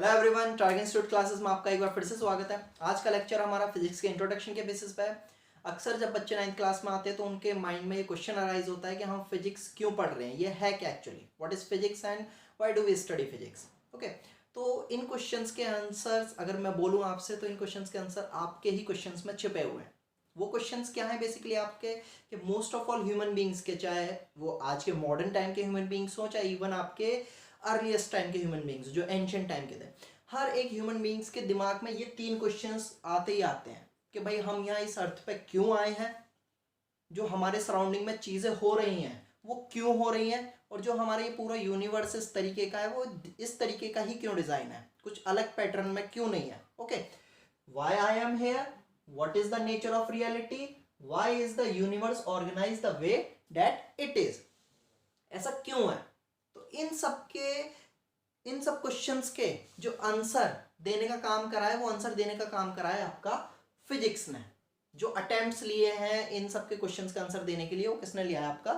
Hello everyone, target institute classes में आपका एक बार फिर से स्वागत है। आज का लेक्चर हमारा फिजिक्स के इंट्रोडक्शन के बेसिस पे है। अक्सर जब बच्चे 9th क्लास में आते हैं तो उनके माइंड में ये क्वेश्चन अराइज होता है कि हम फिजिक्स क्यों पढ़ रहे हैं, ये है क्या actually, what is physics and why do we study physics. Okay, तो इन क्वेश्चंस के आंसर्स अगर मैं बोलूँ आपसे तो इन क्वेश्चंस के आंसर आपके ही क्वेश्चंस में छिपे हुए हैं। वो क्वेश्चंस क्या है बेसिकली आपके कि most of all human beings के, चाहे वो आज के मॉडर्न टाइम के ह्यूमन बींग्स हो, चाहे इवन आपके अर्लीस्ट टाइम के ह्यूमन बींग्स जो एंशिएंट टाइम के थे, हर एक ह्यूमन बींग्स के दिमाग में ये तीन क्वेश्चंस आते ही आते हैं कि भाई हम यहाँ इस अर्थ पे क्यों आए हैं, जो हमारे सराउंडिंग में चीज़ें हो रही हैं वो क्यों हो रही हैं, और जो हमारा ये पूरा यूनिवर्स इस तरीके का है वो इस तरीके का ही क्यों डिज़ाइन है, कुछ अलग पैटर्न में क्यों नहीं है। Okay, why I am here, what is the nature of reality, why is the universe organized the way that it is, ऐसा क्यों है। तो इन सब क्वेश्चंस के जो आंसर देने का काम करा है, वो आंसर देने का काम करा है आपका फिजिक्स ने। जो अटेम्प्ट्स लिए हैं इन सब के क्वेश्चंस का आंसर देने के लिए, वो किसने लिया है, आपका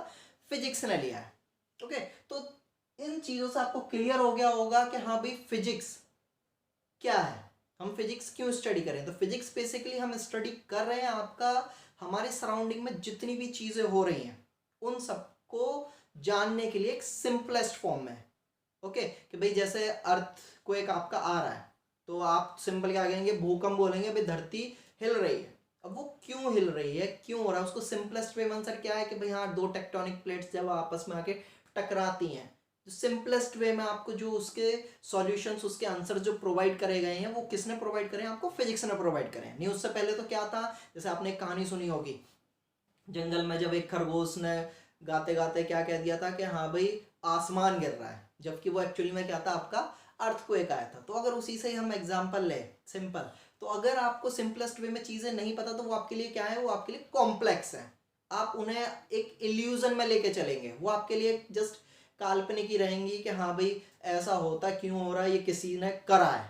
फिजिक्स ने लिया है। ओके, तो इन चीजों से आपको क्लियर हो गया होगा कि हाँ भाई फिजिक्स क्या है, हम फिजिक्स क्यों स्टडी करें। तो फिजिक्स बेसिकली हम स्टडी कर रहे हैं आपका हमारे सराउंडिंग में जितनी भी चीज़ें हो रही हैं उन सबको जानने के लिए एक सिंपलेस्ट फॉर्म में। ओके, कि भाई जैसे अर्थ को एक आपका आ रहा है तो आप सिंपल क्या कहेंगे, भूकंप बोलेंगे, भाई धरती हिल रही है। अब वो क्यों हिल रही है, क्यों हो रहा है, उसको सिंपलेस्ट वे में आंसर क्या है कि भाई हाँ, दो टेक्टोनिक प्लेट्स जब आपस में आके टकराती हैं, सिंपलेस्ट वे में आपको जो उसके सॉल्यूशंस, उसके आंसर जो प्रोवाइड करे गए हैं वो किसने प्रोवाइड करे हैं, आपको फिजिक्स ने प्रोवाइड करे हैं। नहीं, उससे पहले तो क्या था, जैसे आपने एक कहानी सुनी होगी, जंगल में जब एक खरगोश ने गाते गाते क्या कह दिया था कि हाँ भाई आसमान गिर रहा है, जबकि वो एक्चुअली में क्या था, आपका अर्थक्वेक आया था। तो अगर उसी से ही हम एग्जाम्पल ले सिंपल, तो अगर आपको सिंपलेस्ट वे में चीज़ें नहीं पता तो वो आपके लिए क्या है, वो आपके लिए कॉम्प्लेक्स है। आप उन्हें एक इल्यूजन में लेके चलेंगे, वो आपके लिए जस्ट काल्पनिक ही रहेंगी कि हाँ भाई ऐसा होता क्यों हो रहा है, ये किसी ने करा है।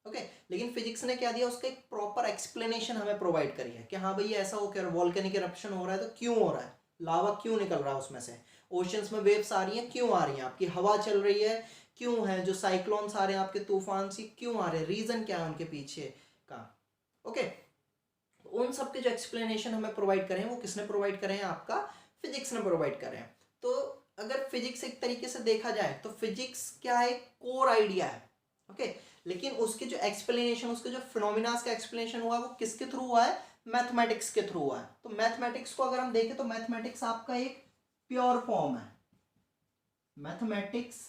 ओके, लेकिन फिजिक्स ने क्या दिया, उसका एक प्रॉपर एक्सप्लेनेशन हमें प्रोवाइड करी है कि हाँ भाई ऐसा हो क्या, वॉल्केनिक इरप्शन हो रहा है तो क्यों हो रहा है, लावा क्यों निकल रहा है उसमें से, ओशंस में वेव्स आ रही हैं क्यों आ रही हैं, आपकी हवा चल रही है क्यों है, जो साइक्लोन्स आ रहे हैं आपके तूफान सी क्यों आ रहे हैं, रीजन क्या है उनके पीछे का। ओके, उन सब के जो एक्सप्लेनेशन हमें प्रोवाइड करें वो किसने प्रोवाइड करें हैं, आपका फिजिक्स ने प्रोवाइड करें। तो अगर फिजिक्स एक तरीके से देखा जाए तो फिजिक्स क्या है, कोर आइडिया है। ओके, लेकिन उसके जो एक्सप्लेनेशन, उसके जो फिनोमिनास का एक्सप्लेनेशन हुआ है वो किसके थ्रू हुआ है, मैथमेटिक्स के थ्रू हुआ है। तो मैथमेटिक्स को अगर हम देखें तो मैथमेटिक्स आपका एक प्योर फॉर्म है, मैथमेटिक्स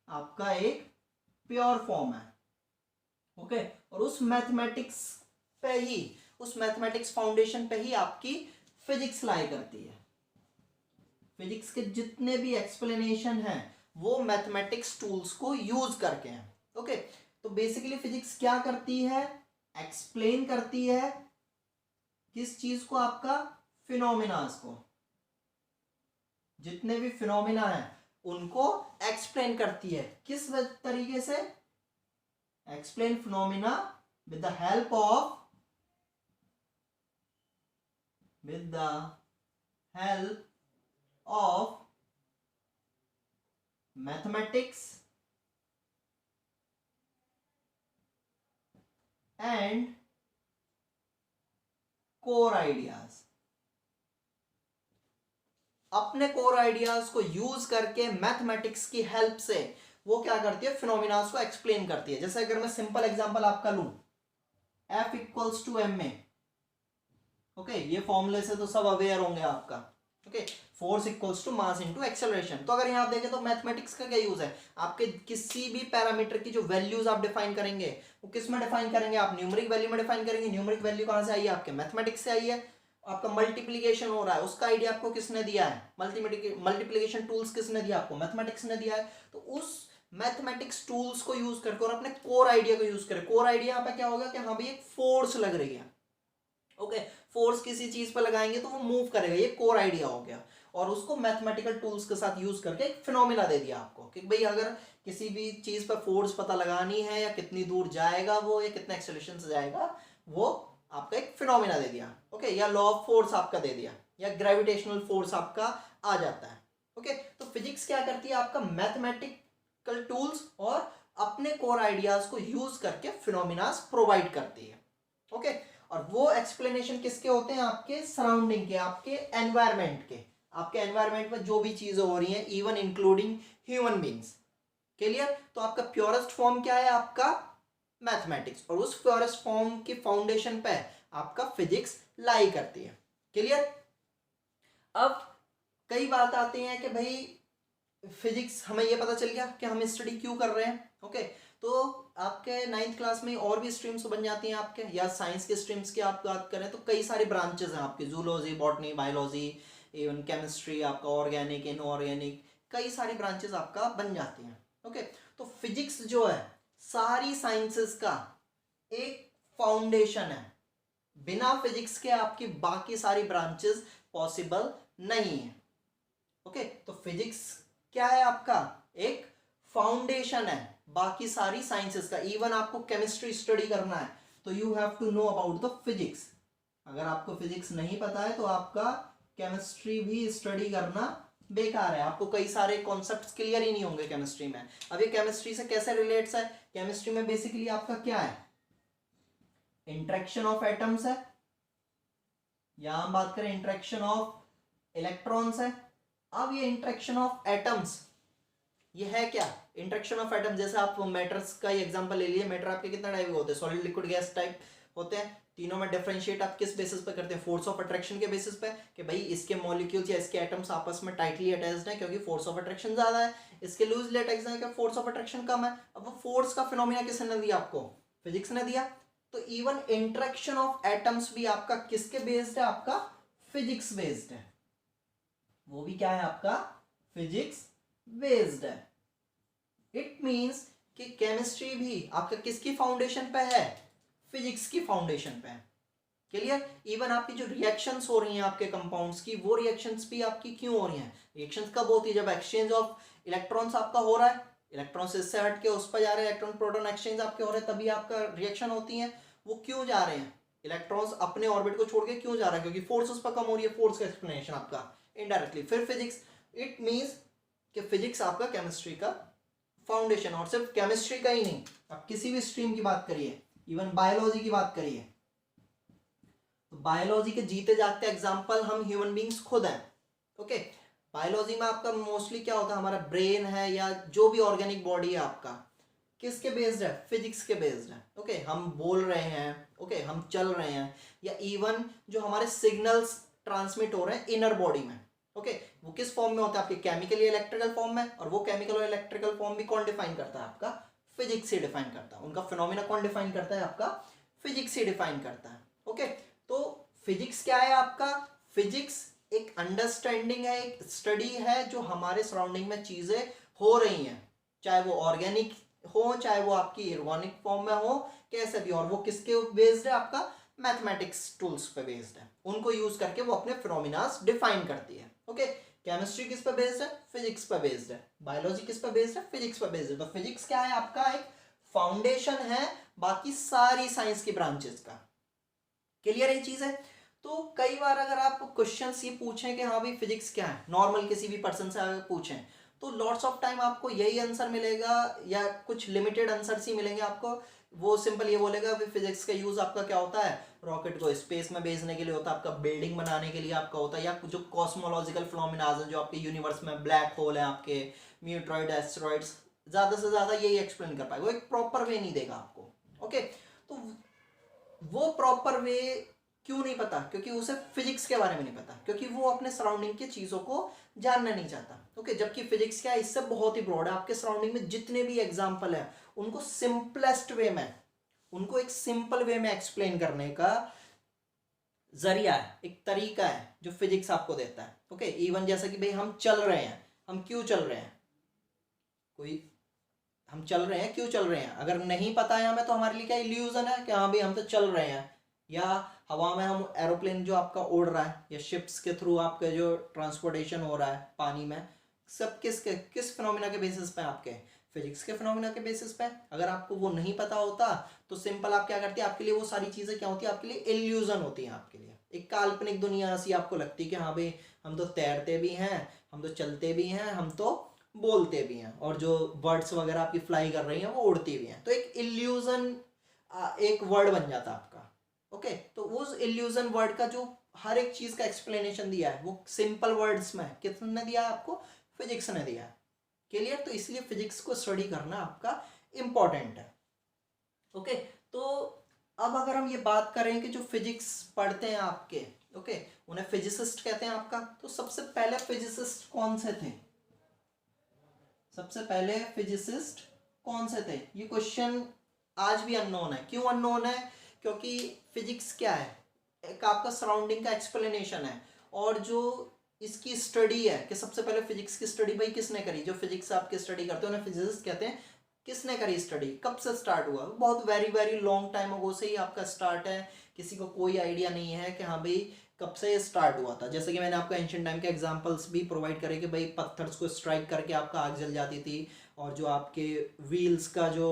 आपका एक प्योर फॉर्म है। ओके, और उस मैथमेटिक्स पे ही, उस मैथमेटिक्स फाउंडेशन पे ही आपकी फिजिक्स लाई करती है। फिजिक्स के जितने भी एक्सप्लेनेशन हैं वो मैथमेटिक्स टूल्स को यूज करके हैं। ओके, तो बेसिकली फिजिक्स क्या करती है, एक्सप्लेन करती है किस चीज को, आपका फिनोमिनास को, जितने भी फिनोमिना हैं उनको एक्सप्लेन करती है। किस तरीके से, explain phenomena with the help of mathematics and core ideas. अपने कोर आइडियाज को यूज करके मैथमेटिक्स की हेल्प से वो क्या करती है, फिनोमिनास को एक्सप्लेन करती है। जैसे अगर मैं सिंपल एग्जांपल आपका लूं, F equals to m a. Okay, ये फॉर्मूले से तो सब अवेयर होंगे आपका। Okay, force equals to mass into acceleration. तो अगर यहाँ देखें तो मैथमेटिक्स का क्या यूज है, आपके किसी भी पैरामीटर की जो वैल्यूज आप डिफाइन करेंगे वो किस में डिफाइन करेंगे, आप न्यूमेरिक वैल्यू में डिफाइन करेंगे। न्यूमेरिक वैल्यू कहाँ से आई है, आपके मैथमेटिक्स से आई है। आपका मल्टीप्लीकेशन हो रहा है, उसका आइडिया आपको किसने दिया है, मल्टीप्लीकेशन टूल्स किसने दिया आपको, मैथमेटिक्स ने दिया है। तो उस मैथमेटिक्स टूल्स को यूज करके और अपने कोर आइडिया को यूज करें। कोर आइडिया यहाँ पे क्या होगा कि हाँ भाई एक फोर्स लग रही है। ओके, फोर्स किसी चीज पर लगाएंगे तो वो मूव करेगा, ये कोर आइडिया हो गया। और उसको मैथमेटिकल टूल्स के साथ यूज करके एक फिनोमिना दे दिया आपको कि भाई अगर किसी भी चीज पर फोर्स पता लगानी है या कितनी दूर जाएगा वो, या कितने एक्सेलरेशन से जाएगा वो, आपका एक फिनोमिना दे दिया। ओके, या लॉ ऑफ फोर्स आपका दे दिया, या ग्रेविटेशनल फोर्स आपका आ जाता है। ओके, तो फिजिक्स क्या करती है, आपका मैथमेटिकल टूल्स और अपने कोर आइडियाज को यूज करके फिनोमिनास प्रोवाइड करती है। ओके, और वो एक्सप्लेनेशन किसके होते हैं? आपके सराउंडिंग के, आपके एनवायरमेंट के। आपके एनवायरमेंट में जो भी चीजें हो रही हैं, even including human beings. Clear? तो आपका प्योरेस्ट फॉर्म क्या है? आपका मैथमेटिक्स, और उस प्योरेस्ट फॉर्म की फाउंडेशन पे आपका फिजिक्स लाई करती है। क्लियर? अब कई बात आती हैं कि भाई फिजिक्स हमें ये पता चल गया कि हम स्टडी क्यों कर रहे हैं। ओके, तो आपके 9th क्लास में और भी स्ट्रीम्स बन जाती हैं आपके, या साइंस के स्ट्रीम्स की आप बात करें तो कई सारी ब्रांचेस हैं आपकी, zoology, botany, biology, even chemistry, आपका ऑर्गेनिक, इनऑर्गेनिक, कई सारी ब्रांचेस आपका बन जाती हैं। ओके, तो फिजिक्स जो है सारी साइंसेस का एक फाउंडेशन है। बिना फिजिक्स के आपकी बाकी सारी ब्रांचेस पॉसिबल नहीं है। ओके, तो फिजिक्स क्या है? आपका एक फाउंडेशन है बाकी सारी साइंसेस का। इवन आपको केमिस्ट्री स्टडी करना है तो you have to know about the physics. अगर आपको फिजिक्स नहीं पता है तो आपका केमिस्ट्री भी स्टडी करना बेकार है, आपको कई सारे कॉन्सेप्ट्स क्लियर ही नहीं होंगे केमिस्ट्री में। अब ये केमिस्ट्री से कैसे रिलेट्स है? केमिस्ट्री में बेसिकली आपका क्या है? इंटरेक्शन ऑफ एटम्स है, यहां हम बात करें इंटरेक्शन ऑफ इलेक्ट्रॉन्स है। अब ये इंटरेक्शन ऑफ एटम्स, ये है क्या? इंटरेक्शन ऑफ एटम, जैसे आप मैटर्स का ही एग्जांपल ले लीजिए। मैटर आपके कितने टाइप के होते हैं? सॉलिड, लिक्विड, गैस टाइप होते हैं। तीनों में डिफरेंशिएट आप किस बेसिस पे करते हैं? फोर्स ऑफ अट्रैक्शन के बेसिस पे, कि भाई इसके मॉलिक्यूल्स या इसके एटम्स आपस में टाइटली अटैच्ड हैं क्योंकि फोर्स ऑफ अट्रैक्शन ज्यादा है, इसके लूजली अटैच्ड है क्योंकि फोर्स ऑफ अट्रैक्शन कम है। अब वो फोर्स का फिनोमिना किसने दिया आपको? फिजिक्स ने दिया। तो इवन इंटरेक्शन ऑफ एटम्स भी आपका किसके बेस्ड है? आपका फिजिक्स बेस्ड है। वो भी क्या है? आपका फिजिक्स बेस्ड है। इट मींस कि केमिस्ट्री भी आपका किसकी फाउंडेशन पे है? फिजिक्स की फाउंडेशन पे है। क्लियर? इवन आपकी जो रिएक्शंस हो रही हैं आपके कंपाउंड्स की, वो रिएक्शंस भी आपकी क्यों हो रही हैं? रिएक्शंस कब होती है? जब एक्सचेंज ऑफ इलेक्ट्रॉन्स आपका हो रहा है, इलेक्ट्रॉन से इससे हट के उस पर जा रहे हैं, इलेक्ट्रॉन प्रोटॉन एक्सचेंज आपके हो रहे हैं, तभी आपका रिएक्शन होती है। वो क्यों जा रहे हैं? इलेक्ट्रॉन्स अपने ऑर्बिट को छोड़ के क्यों जा रहा है? क्योंकि फोर्स उस पर कम हो रही है। फोर्स का एक्सप्लेनेशन आपका इनडायरेक्टली। फिर फिजिक्स, इट मींस कि फिजिक्स आपका केमिस्ट्री का फाउंडेशन, और सिर्फ केमिस्ट्री का ही नहीं, आप किसी भी स्ट्रीम की बात करिए, इवन बायोलॉजी की बात करिए, तो बायोलॉजी के जीते जागते एग्जांपल हम ह्यूमन बींग्स खुद हैं। ओके, बायोलॉजी में आपका मोस्टली क्या होता है? हमारा ब्रेन है या जो भी ऑर्गेनिक बॉडी है आपका, किसके बेस्ड है? फिजिक्स के बेस्ड है। ओके, हम बोल रहे हैं, ओके, हम चल रहे हैं, या इवन जो हमारे सिग्नल्स ट्रांसमिट हो रहे हैं इनर बॉडी में, ओके, वो किस फॉर्म में होता है? आपके केमिकल या इलेक्ट्रिकल फॉर्म में। और वो केमिकल और इलेक्ट्रिकल फॉर्म भी कौन डिफाइन करता है? आपका फिजिक्स से डिफाइन करता है। उनका फिनोमिना कौन डिफाइन करता है? आपका फिजिक्स से डिफाइन करता है। ओके, तो फिजिक्स क्या है? आपका फिजिक्स एक अंडरस्टैंडिंग है, एक स्टडी है जो हमारे सराउंडिंग में चीजें हो रही हैं, चाहे वो ऑर्गेनिक हो, चाहे वो आपकी इनऑर्गेनिक फॉर्म में हो, कैसे भी। और वो किसके बेस्ड है? आपका मैथमेटिक्स टूल्स पे बेस्ड है। उनको यूज करके वो अपने फिनोमिनास डिफाइन करती है। ओके, केमिस्ट्री किस पे बेस्ड है? फिजिक्स पे बेस्ड है। बायोलॉजी किस पे बेस्ड है? फिजिक्स पे बेस्ड है। तो फिजिक्स क्या है? आपका एक फाउंडेशन है बाकी सारी साइंस की ब्रांचेस का। क्लियर ये चीज है? तो कई बार अगर आप क्वेश्चंस ये पूछें कि हाँ भाई फिजिक्स क्या है, नॉर्मल किसी भी पर्सन से अगर पूछें, तो लॉट्स ऑफ टाइम आपको यही आंसर मिलेगा या कुछ लिमिटेड आंसर्स ही मिलेंगे आपको। वो सिंपल ये बोलेगा कि फिजिक्स का यूज आपका क्या होता है? रॉकेट को स्पेस में भेजने के लिए होता है, आपका बिल्डिंग बनाने के लिए आपका होता है, या जो कॉस्मोलॉजिकल फिनोमेनाज है जो आपके यूनिवर्स में, ब्लैक होल है आपके, म्यूट्रॉइड, एस्टेरॉइड्स, ज्यादा से ज्यादा यही एक्सप्लेन कर पाएगा। वो एक प्रॉपर वे नहीं देगा आपको। ओके, तो वो प्रॉपर वे क्यों नहीं पता? क्योंकि उसे फिजिक्स के बारे में नहीं पता, क्योंकि वो अपने सराउंडिंग की चीजों को जानना नहीं चाहता। ओके, जबकि फिजिक्स क्या है? इससे बहुत ही ब्रॉड है। आपके सराउंडिंग में जितने भी एग्जांपल है उनको सिंपलेस्ट वे में, उनको एक सिंपल वे में एक्सप्लेन करने का जरिया है, एक तरीका है जो फिजिक्स आपको देता है। ओके, इवन जैसा कि भाई हम चल रहे हैं, हम क्यों चल रहे हैं? कोई, हम चल रहे हैं, क्यों चल रहे हैं? अगर नहीं पता है हमें तो हमारे लिए क्या इल्यूजन है कि हाँ भाई हम तो चल रहे हैं। या हवा में हम एरोप्लेन जो आपका उड़ रहा है, या शिप्स के थ्रू आपका जो ट्रांसपोर्टेशन हो रहा है पानी में, सब किस फिनोमिना के बेसिस पे? आपके फिजिक्स के फिनोमिना के बेसिस पे। अगर आपको वो नहीं पता होता तो सिंपल आप क्या करते हैं? आपके लिए वो सारी चीजें क्या होती है? आपके लिए इल्यूजन होती हैं, आपके लिए एक काल्पनिक दुनिया ऐसी आपको लगती है कि हाँ भाई हम तो तैरते भी हैं, हम तो चलते भी हैं, हम तो बोलते भी हैं, और जो वर्ड्स वगैरह आपकी फ्लाई कर रही हैं वो उड़ती भी हैं। तो एक इल्यूजन एक वर्ड बन जाता है आपका। ओके, तो उस इल्यूजन वर्ड का जो हर एक चीज का एक्सप्लेनेशन दिया है वो सिंपल वर्ड्स में किसने दिया है आपको? फिजिक्स ने दिया है। क्लियर? तो इसलिए फिजिक्स को स्टडी करना आपका इंपॉर्टेंट है। ओके, तो अब अगर हम ये बात करें कि जो फिजिक्स पढ़ते हैं आपके, ओके, उन्हें फिजिसिस्ट कहते हैं आपका। तो सबसे पहले फिजिसिस्ट कौन से थे? सबसे पहले फिजिसिस्ट कौन से थे? ये क्वेश्चन आज भी अननोन है। क्यों अननोन है? क्योंकि फिजिक्स क्या है? एक आपका सराउंडिंग का एक्सप्लेनेशन है, और जो इसकी स्टडी है कि सबसे पहले फिजिक्स की स्टडी भाई किसने करी? जो फिजिक्स आपके स्टडी करते हैं उन्हें फिजिसिस्ट कहते हैं। किसने करी स्टडी? कब से स्टार्ट हुआ? बहुत very very long time ago से ही आपका स्टार्ट है। किसी को कोई आइडिया नहीं है कि हाँ भाई कब से ये स्टार्ट हुआ था। जैसे कि मैंने आपको एंशिएंट टाइम के एग्जांपल्स भी प्रोवाइड करे कि भाई पत्थर्स को स्ट्राइक करके आपका आग जल जाती थी, और जो आपके व्हील्स का जो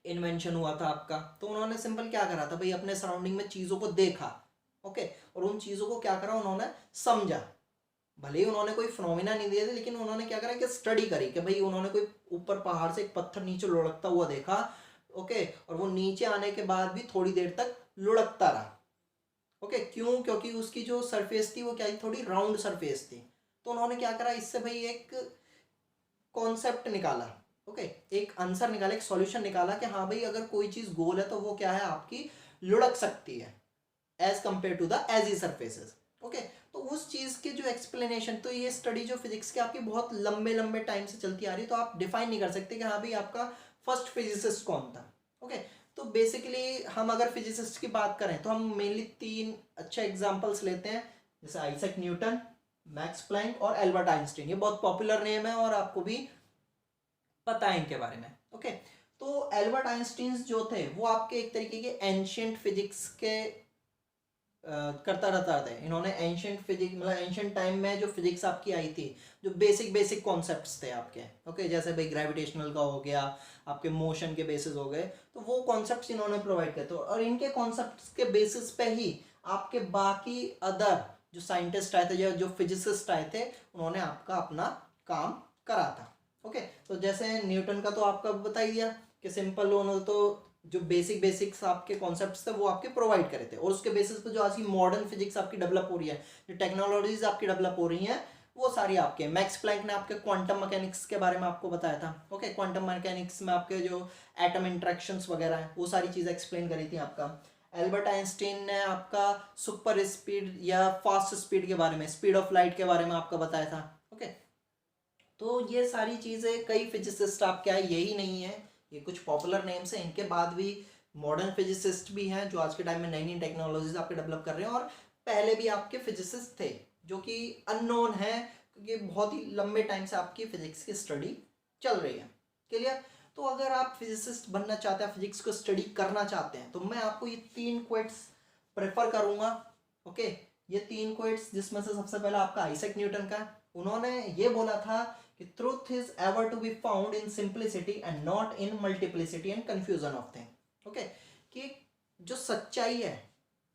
इन्वेंशन हुआ था आपका, तो उन्होंने सिंपल क्या करा था भाई, अपने सराउंडिंग में चीज़ों को देखा, ओके, और उन चीज़ों को क्या करा, उन्होंने समझा। भले ही उन्होंने कोई फिनोमिना नहीं दिए थे, लेकिन उन्होंने क्या करा कि स्टडी करी कि भाई उन्होंने कोई ऊपर पहाड़ से एक पत्थर नीचे लुढ़कता हुआ देखा, ओके, और वो नीचे आने के बाद भी थोड़ी देर तक लुढ़कता रहा। ओके, क्यों? क्योंकि उसकी जो सरफेस थी वो क्या थी, थोड़ी राउंड सरफेस थी। तो उन्होंने क्या करा, इससे भाई एक कॉन्सेप्ट निकाला, ओके, एक आंसर निकाला, एक सॉल्यूशन निकाला कि हाँ भाई अगर कोई चीज़ गोल है तो वो क्या है, आपकी लुढ़क सकती है as compare to the edgy surfaces. Okay, तो उस चीज़ के जो एक्सप्लेनेशन, तो ये स्टडी जो फिजिक्स की आपकी बहुत लंबे लंबे टाइम से चलती आ रही है, तो आप डिफाइन नहीं कर सकते कि हाँ भाई आपका फर्स्ट फिजिसिस्ट कौन था। ओके, तो बेसिकली हम अगर फिजिसिस्ट की बात करें तो हम मेनली 3 अच्छे एग्जांपल्स लेते हैं, जैसे आइजैक न्यूटन, मैक्स प्लैंक और एल्बर्ट आइंस्टीन। ये बहुत पॉपुलर नेम है और आपको भी पता है इनके बारे में। ओके, तो एल्बर्ट आइंस्टीन जो थे वो आपके एक तरीके के एंशियंट फिजिक्स के करता रहता थे। इन्होंने एंशियंट फिजिक्स मतलब एंशियंट टाइम में जो फिजिक्स आपकी आई थी, जो बेसिक बेसिक कॉन्सेप्ट्स थे आपके, ओके, जैसे भाई ग्रेविटेशनल का हो गया, आपके मोशन के बेसिस हो गए, तो वो कॉन्सेप्ट्स इन्होंने प्रोवाइड किए थे, और इनके कॉन्सेप्ट्स के बेसिस पे ही आपके बाकी अदर जो साइंटिस्ट आए थे या जो फिजिसिस्ट आए थे, उन्होंने आपका अपना काम करा था। ओके, तो जैसे न्यूटन का तो आपका बता ही दिया कि सिंपल उन्होंने तो जो बेसिक बेसिक्स आपके कॉन्सेप्ट्स थे वो आपके प्रोवाइड करे थे, और उसके बेसिस पे जो आज की मॉडर्न फिजिक्स आपकी डेवलप हो रही है, जो टेक्नोलॉजीज आपकी डेवलप हो रही हैं, वो सारी आपके मैक्स प्लैंक ने आपके क्वांटम मैकेनिक्स के बारे में आपको बताया था। ओके, क्वांटम मैकेनिक्स में आपके जो एटम इंट्रैक्शंस वगैरह हैं वो सारी चीज़ें एक्सप्लेन करी थी आपका। एल्बर्ट आइंस्टीन ने आपका सुपर स्पीड या फास्ट स्पीड के बारे में, स्पीड ऑफ लाइट के बारे में आपका बताया था। ओके, तो ये सारी चीज़ें कई फिजिसिस्ट आपके आए, यही नहीं है, ये कुछ पॉपुलर नेम्स हैं। इनके बाद भी मॉडर्न फिजिसिस्ट भी हैं जो आज के टाइम में नई नई टेक्नोलॉजीज आपके डेवलप कर रहे हैं, और पहले भी आपके फिजिसिस्ट थे जो कि अननोन है, क्योंकि बहुत ही लंबे टाइम से आपकी फिजिक्स की स्टडी चल रही है। क्लियर? तो अगर आप फिजिसिस्ट बनना चाहते हैं, फिजिक्स को स्टडी करना चाहते हैं, तो मैं आपको ये 3 क्वेट्स प्रेफर करूँगा। ओके, ये 3 क्वेट्स, जिसमें से सबसे पहला आपका आइजैक न्यूटन का। उन्होंने ये बोला था कि truth is ever to be found in simplicity and not in multiplicity and confusion of thing. Okay, कि जो सच्चाई है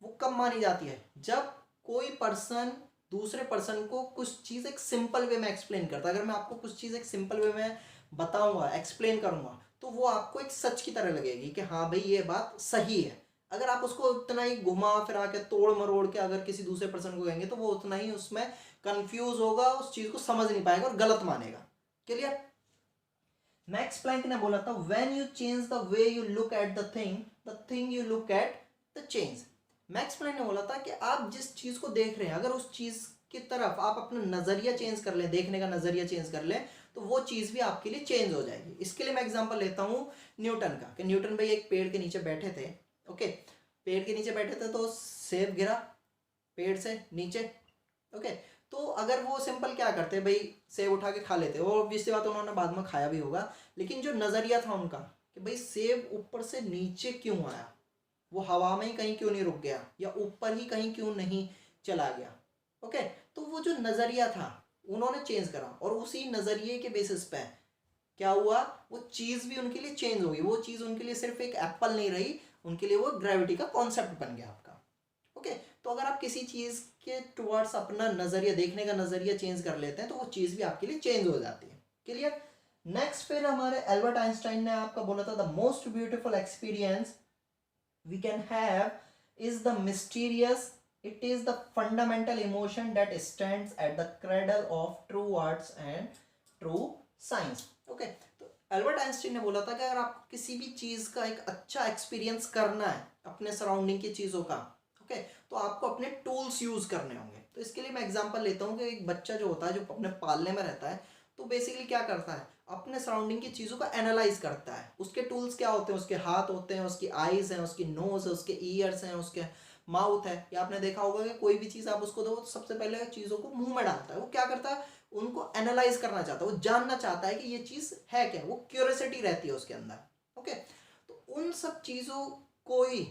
वो कब मानी जाती है, जब कोई पर्सन दूसरे पर्सन को कुछ चीज़ एक सिंपल वे में एक्सप्लेन करता है। अगर मैं आपको कुछ चीज़ एक सिंपल वे में बताऊंगा, एक्सप्लेन करूंगा, तो वो आपको एक सच की तरह लगेगी कि हाँ भाई ये बात सही है। अगर आप उसको उतना ही घुमा फिरा के तोड़ मरोड़ के अगर किसी दूसरे पर्सन को कहेंगे, तो वो उतना ही उसमें कंफ्यूज होगा, उस चीज को समझ नहीं पाएगा और गलत मानेगा। क्लियर? मैक्स प्लैंक ने बोला था, when you change the way you look at the thing you look at the change. Max Planck ने बोला था कि आप जिस चीज को देख रहे हैं, अगर उस चीज की तरफ आप अपना नजरिया चेंज कर लें, देखने का नजरिया चेंज कर लें, तो वो चीज भी आपके लिए चेंज हो जाएगी। इसके लिए मैं एग्जांपल लेता हूँ न्यूटन का, कि न्यूटन भाई एक पेड़ के नीचे बैठे थे। ओके, पेड़ के नीचे बैठे थे तो सेब गिरा पेड़ से नीचे। ओके, तो अगर वो सिंपल क्या करते भाई, सेब उठा के खा लेते, और ऑब्वियसली बात उन्होंने बाद में खाया भी होगा, लेकिन जो नज़रिया था उनका कि भाई सेब ऊपर से नीचे क्यों आया, वो हवा में ही कहीं क्यों नहीं रुक गया, या ऊपर ही कहीं क्यों नहीं चला गया। ओके, तो वो जो नज़रिया था उन्होंने चेंज करा, और उसी नज़रिए के बेसिस पे क्या हुआ, वो चीज़ भी उनके लिए चेंज हो गई। वो चीज़ उनके लिए सिर्फ एक एप्पल नहीं रही, उनके लिए वो ग्रेविटी का कॉन्सेप्ट बन गया आपका। ओके, तो अगर आप किसी चीज़ के टुवर्ड्स अपना नज़रिया, देखने का नज़रिया चेंज कर लेते हैं, तो वो चीज़ भी आपके लिए चेंज हो जाती है। क्लियर। नेक्स्ट फिर हमारे एल्बर्ट आइंस्टाइन ने आपका बोला था, the most beautiful experience we can have is the mysterious, it is the fundamental emotion that stands at the cradle of true arts and true science. Okay, तो Albert Einstein ने बोला था कि अगर आपको किसी भी चीज़ का एक अच्छा एक्सपीरियंस करना है अपने सराउंडिंग की चीज़ों का, ओके, तो आपको अपने टूल्स यूज़ करने होंगे। तो इसके लिए मैं एग्जांपल लेता हूँ कि एक बच्चा जो होता है, जो अपने पालने में रहता है, तो बेसिकली क्या करता है, अपने सराउंडिंग की चीज़ों का एनालाइज करता है। उसके टूल्स क्या होते हैं, उसके हाथ होते हैं, उसकी आईज हैं, उसकी नोज है, उसके ईयर्स हैं, उसके माउथ है। या आपने देखा होगा कि कोई भी चीज़ आप उसको दो तो सबसे पहले चीज़ों को मुंह में डालता है। वो क्या करता है, उनको एनालाइज करना चाहता है, वो जानना चाहता है कि ये चीज़ है क्या, वो क्यूरियोसिटी रहती है उसके अंदर। ओके, तो उन सब चीज़ों को ही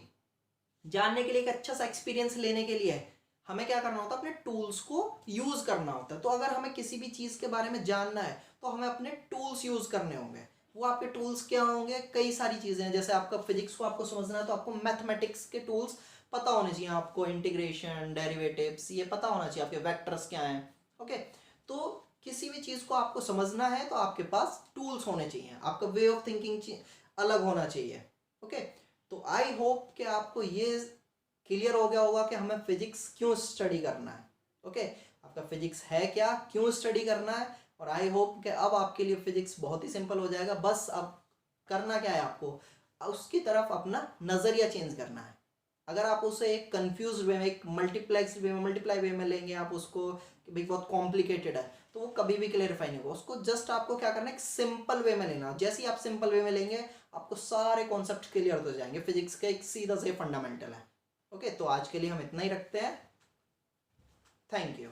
जानने के लिए, एक अच्छा सा एक्सपीरियंस लेने के लिए हमें क्या करना होता है, अपने टूल्स को यूज़ करना होता है। तो अगर हमें किसी भी चीज़ के बारे में जानना है तो हमें अपने टूल्स यूज़ करने होंगे। वो आपके टूल्स क्या होंगे, कई सारी चीज़ें हैं। जैसे आपका फिजिक्स को आपको समझना है तो आपको मैथमेटिक्स के टूल्स पता होने चाहिए, आपको इंटीग्रेशन, डेरिवेटिव्स ये पता होना चाहिए, आपके वेक्टर्स क्या हैं। ओके, तो किसी भी चीज़ को आपको समझना है तो आपके पास टूल्स होने चाहिए, आपका वे ऑफ थिंकिंग अलग होना चाहिए। ओके, तो आई होप कि आपको ये क्लियर हो गया होगा कि हमें फिजिक्स क्यों स्टडी करना है। ओके, आपका फिजिक्स है क्या, क्यों स्टडी करना है, और आई होप कि अब आपके लिए फिजिक्स बहुत ही सिंपल हो जाएगा। बस अब करना क्या है, आपको उसकी तरफ अपना नज़रिया चेंज करना है। अगर आप उसे एक कंफ्यूज वे में, एक मल्टीप्लेक्स वे में, मल्टीप्लाई वे में लेंगे आप उसको कि भाई बहुत कॉम्प्लिकेटेड है, तो वो कभी भी क्लेरिफाई नहीं होगा। उसको जस्ट आपको क्या करना है, एक सिंपल वे में लेना। जैसे ही आप सिंपल वे में लेंगे आपको सारे कॉन्सेप्ट क्लियर हो जाएंगे। फिजिक्स का एक सीधा से फंडामेंटल है। ओके, तो आज के लिए हम इतना ही रखते हैं। Thank you.